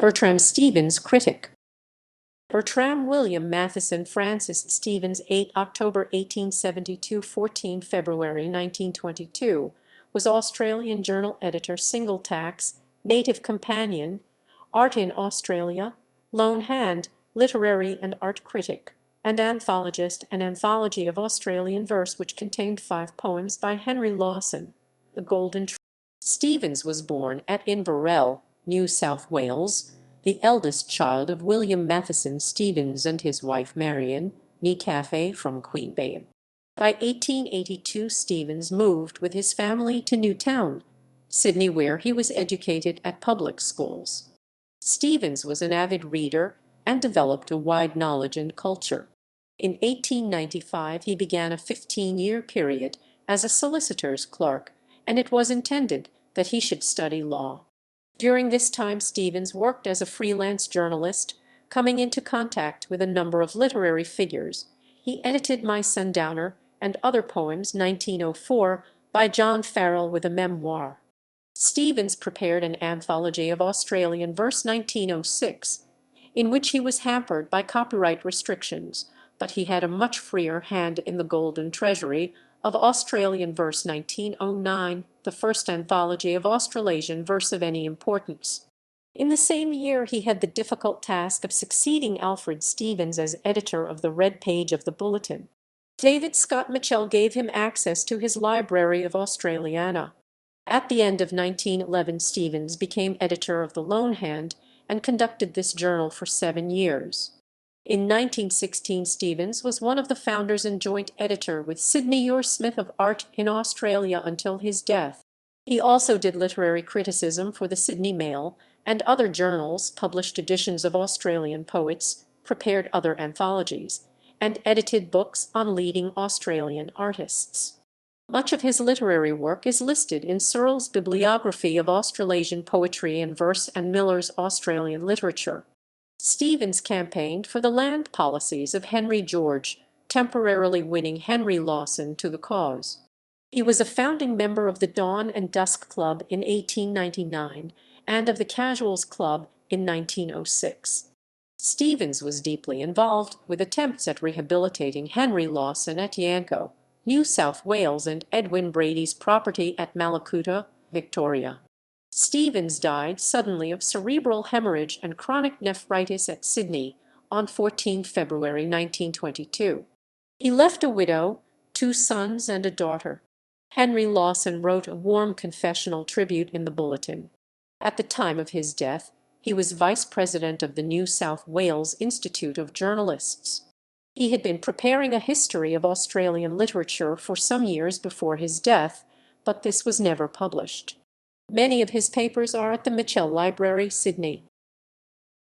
Bertram Stevens, critic. Bertram William Matheson Francis Stevens, 8 October 1872 – 14 February 1922, was Australian journal editor, single tax, native companion, art in Australia, lone hand, literary and art critic, and anthologist, an anthology of Australian verse which contained 5 poems by Henry Lawson. The Golden Tree. Stevens was born at Inverell, New South Wales, the eldest child of William Matheson Stevens and his wife Marion, née Caffey, from Queen Bay. By 1882 Stevens moved with his family to Newtown, Sydney, where he was educated at public schools. Stevens was an avid reader and developed a wide knowledge and culture. In 1895 he began a 15-year period as a solicitor's clerk, and it was intended that he should study law. During this time Stevens worked as a freelance journalist, coming into contact with a number of literary figures. He edited My Sundowner and Other Poems 1904 by John Farrell, with a memoir. Stevens prepared an anthology of Australian verse 1906, in which he was hampered by copyright restrictions, but he had a much freer hand in the golden treasury of Australian verse 1909, the first anthology of Australasian verse of any importance. In the same year he had the difficult task of succeeding Alfred Stevens as editor of the Red Page of the Bulletin. David Scott Mitchell gave him access to his library of Australiana. At the end of 1911 Stevens became editor of the Lone Hand and conducted this journal for 7 years. In 1916 Stevens was one of the founders and joint editor with Sydney Ure Smith of Art in Australia until his death. He also did literary criticism for the Sydney Mail and other journals, published editions of Australian poets, prepared other anthologies, and edited books on leading Australian artists. Much of his literary work is listed in Serle's Bibliography of Australasian Poetry and Verse and Miller's Australian Literature. Stevens campaigned for the land policies of Henry George, temporarily winning Henry Lawson to the cause. He was a founding member of the Dawn and Dusk Club in 1899 and of the Casuals Club in 1906. Stevens was deeply involved with attempts at rehabilitating Henry Lawson at Yanco, New South Wales, and Edwin Brady's property at Mallacoota, Victoria. Stevens died suddenly of cerebral hemorrhage and chronic nephritis at Sydney on 14 February 1922. He left a widow, 2 sons, and a daughter. Henry Lawson wrote a warm confessional tribute in the Bulletin. At the time of his death, he was vice president of the New South Wales Institute of Journalists. He had been preparing a history of Australian literature for some years before his death, but this was never published. Many of his papers are at the Mitchell Library, Sydney.